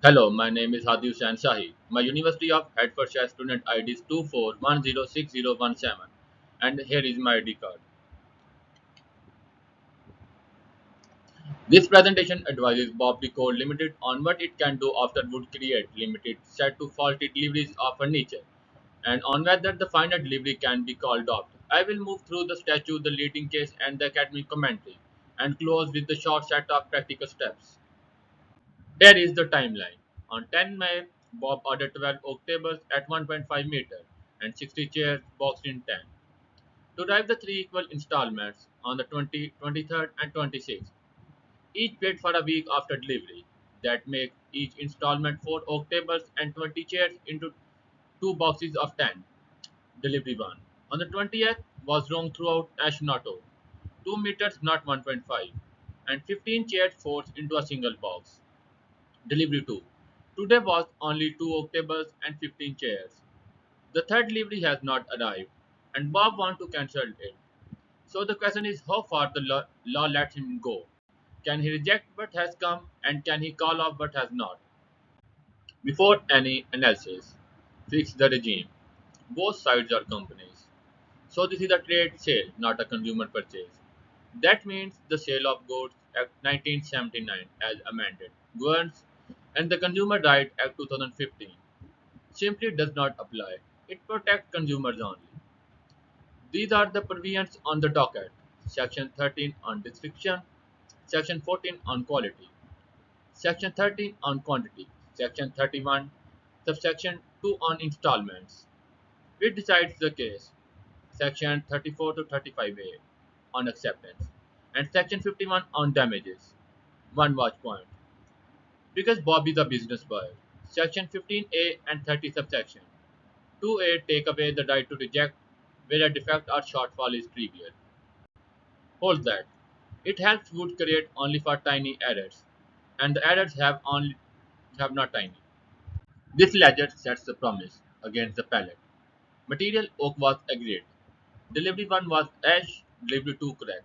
Hello, my name is Hadi Hussain Shahi. My University of Hertfordshire student ID is 24106017 and here is my ID card. This presentation advises Bob Decode Limited on what it can do after Wood Create Limited set to faulty deliveries of furniture and on whether the final delivery can be called off. I will move through the statute, the leading case and the academic commentary and close with the short set of practical steps. Here is the timeline. On 10 May, Bob ordered 12 oak tables at 1.5 meter and 60 chairs boxed in 10. To drive the three equal installments on the 20, 23rd, and 26th, each paid for a week after delivery. That makes each installment 4 oak tables and 20 chairs into 2 boxes of 10. Delivery 1. On the 20th was wrong throughout Ashnoto. 2 meters not 1.5 and 15 chairs forced into a single box. Delivery 2. Today was only 2 oak tables and 15 chairs. The third delivery has not arrived, and Bob wants to cancel it. So the question is how far the law lets him go. Can he reject what has come, and can he call off what has not? Before any analysis, fix the regime. Both sides are companies. So this is a trade sale, not a consumer purchase. That means the Sale of Goods Act 1979 as amended governs and the Consumer Right Act 2015 simply does not apply. It protects consumers only. These are the provisions on the docket. Section 13 on description, Section 14 on quality, Section 13 on quantity, Section 31, subsection 2 on installments. It decides the case. Section 34 to 35A on acceptance, and Section 51 on damages. One watch point. Because Bob is a business buyer. Section 15A and 30 subsection 2A take away the right to reject where a defect or shortfall is trivial. Hold that. It helps wood create only for tiny errors, and the errors have not tiny. This ledger sets the promise against the pallet. Material oak was agreed. Delivery 1 was ash, delivery 2 correct.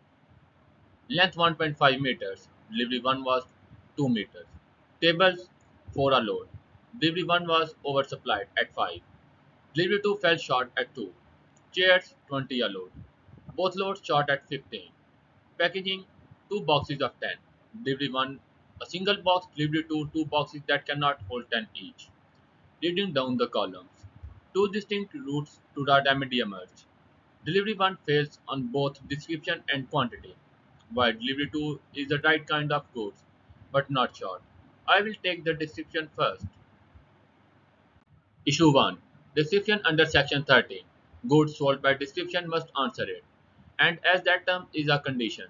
Length 1.5 meters, delivery 1 was 2 meters. Tables 4 are load. Delivery 1 was oversupplied at 5. Delivery 2 fell short at 2. Chairs 20 are load. Both loads short at 15. Packaging 2 boxes of 10. Delivery 1 a single box, delivery 2 2 boxes that cannot hold 10 each. Reading down the columns. Two distinct routes to the remedy emerge. Delivery 1 fails on both description and quantity, while delivery 2 is the right kind of goods, but not short. I will take the description first. Issue 1. Description under Section 13. Goods sold by description must answer it. And as that term is a condition,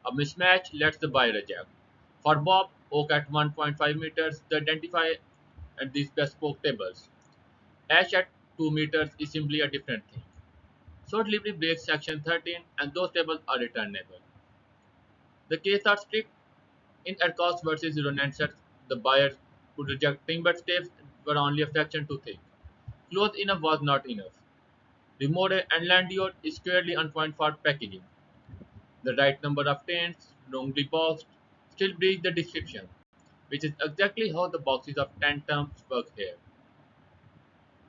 a mismatch lets the buyer reject. For Bob, oak at 1.5 meters, the identify at these bespoke tables. Ash at 2 meters is simply a different thing. So delivery breaks Section 13 and those tables are returnable. The case are strict in Ercos versus Ronenset. The buyer could reject timber staves were only a fraction too thick. Close enough was not enough. Remode and Landiot is squarely on point for packaging. The right number of tents, wrongly boxed, still breach the description, which is exactly how the boxes of 10 terms work here.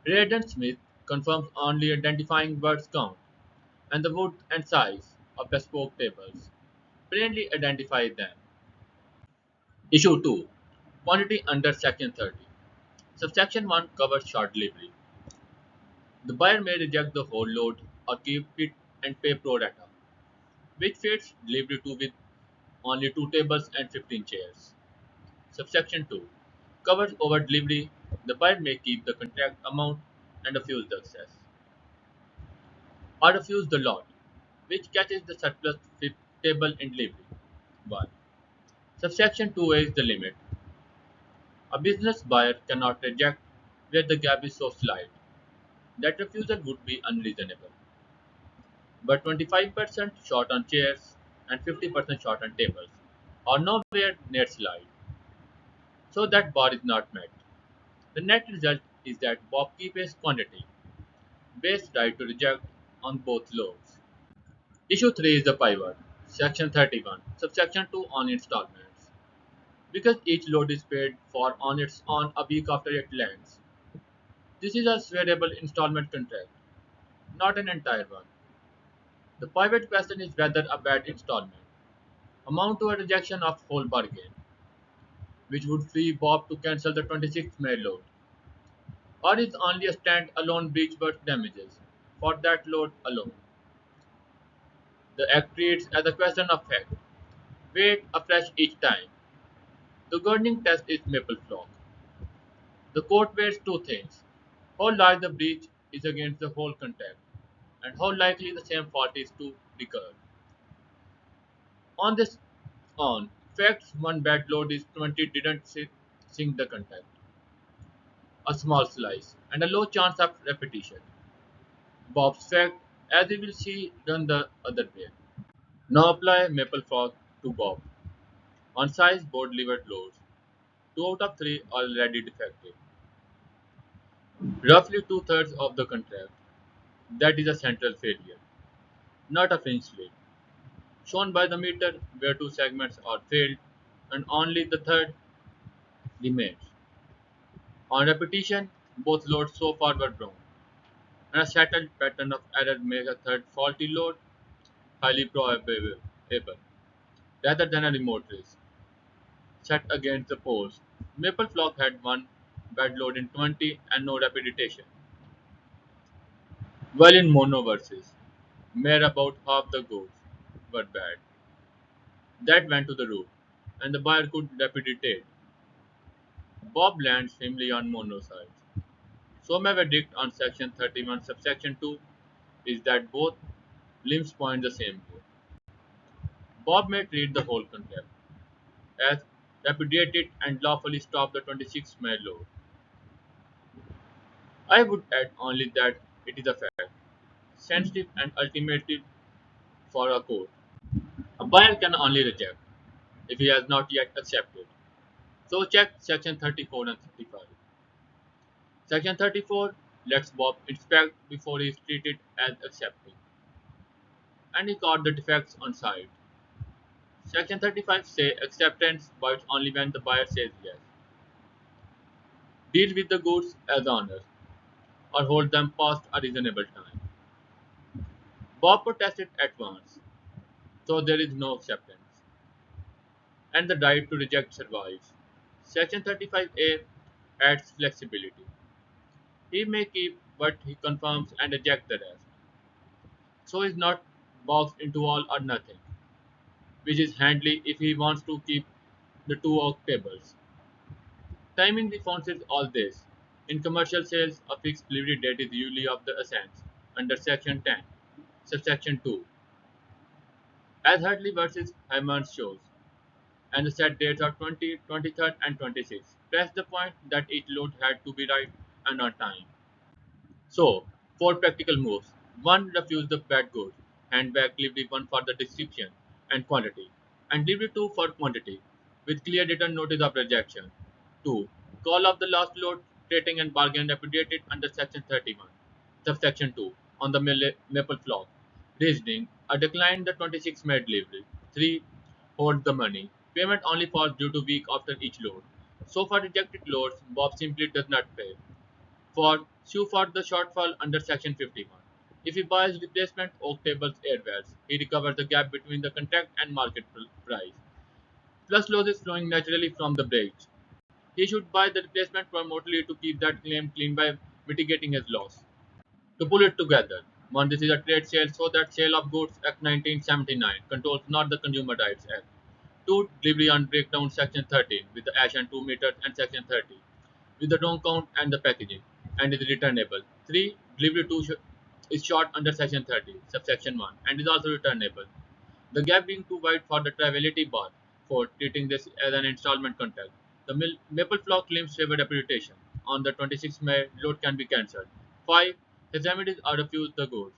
Reardon Smith confirms only identifying words count, and the wood and size of bespoke tables. Plainly identify them. Issue 2. Quantity under Section 30. Subsection 1 covers short delivery. The buyer may reject the whole load or keep it and pay pro rata, which fits delivery 2 with only 2 tables and 15 chairs. Subsection 2 covers over delivery. The buyer may keep the contract amount and refuse the excess, or refuse the lot, which catches the surplus table in delivery 1. Subsection 2 is the limit. A business buyer cannot reject where the gap is so slight that refusal would be unreasonable, but 25% short on chairs and 50% short on tables are nowhere near slide, so that bar is not met. The net result is that Bob keeps his quantity based right to reject on both loads. Issue 3 is the pivot. Section 31, subsection 2 on installments. because each load is paid for on its own a week after it lands. This is a variable installment contract, not an entire one. The pivot question is whether a bad installment amount to a rejection of whole bargain, which would free Bob to cancel the 26th May load, or is only a stand-alone breach worth damages for that load alone. The Act treats as a question of fact, weighed afresh each time. The governing test is Maple Flock. The court weighs two things: how large the breach is against the whole contract, and how likely the same fault is to recur. On this on facts, one bad load is 20 didn't sink the contract, a small slice, and a low chance of repetition. Bob's fact, as we will see, done the other way. Now apply Maple Frog to Bob. On size board delivered loads, 2 out of 3 already defective. Roughly two-thirds of the contract. That is a central failure, not a fringe slip. Shown by the meter where two segments are failed and only the third remains. On repetition, both loads so far were wrong, and a settled pattern of error makes a third faulty load highly probable, rather than a remote risk. Set against the post, Maple Flock had one bad load in 20 and no repetition, while in mono versus mere about half the goods were bad. That went to the roof, and the buyer could repudiate. Bob lands firmly on mono sides. So my verdict on section 31 subsection 2 is that both limbs point the same way. Bob may treat the whole contract as repudiate it and lawfully stop the 26th May law. I would add only that it is a fact, sensitive and ultimative for a court. A buyer can only reject if he has not yet accepted. So check section 34 and 35. Section 34 lets Bob inspect before he is treated as accepting, and he caught the defects on site. Section 35 say acceptance but only when the buyer says yes. Deal with the goods as honest or hold them past a reasonable time. Bob protested at once, so there is no acceptance, and the right to reject survives. Section 35A adds flexibility. He may keep what he confirms and reject the rest, so is not boxed into all or nothing, which is handy if he wants to keep the two oak tables. Timing responses all this. In commercial sales, a fixed delivery date is usually of the essence under Section 10, subsection 2, as Hartley versus Hyman shows, and the set dates are 20, 23rd, and 26th. Press the point that each load had to be right and on time. So, 4 practical moves. 1. Refuse the bad goods. Hand back delivery 1 for the description and quantity. And delivery 2 for quantity, with clear written notice of rejection. 2. Call off the last load, trading and bargain repudiated under Section 31, subsection 2, on the Maple Flock. Reasoning, a decline the 26 May delivery. 3. Hold the money. Payment only falls due to week after each load. So for rejected loads, Bob simply does not pay. 4. Sue for the shortfall under Section 51. If he buys replacement oak tables airwares, he recovers the gap between the contract and market price, plus losses flowing naturally from the breach. He should buy the replacement promptly to keep that claim clean by mitigating his loss. To pull it together, 1. This is a trade sale, so that Sale of Goods Act 1979 controls, not the Consumer Rights Act. 2. Delivery on breakdown Section 13 with the ash and 2 meters and Section 30 with the wrong count and the packaging and is returnable. 3. Delivery to is short under Section 30, subsection 1 and is also returnable. The gap being too wide for the triviality bar. 4. Treating this as an installment contract. The Maple Flock claims favor reputation. On the 26th May, load can be cancelled. 5. His remedies are refuse the goods,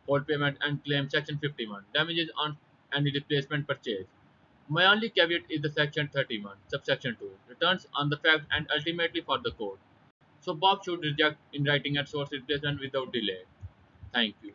hold payment and claim Section 51, damages on any replacement purchase. My only caveat is the Section 31, subsection 2, returns on the fact and ultimately for the court. So Bob should reject in writing and source replacement without delay. Thank you.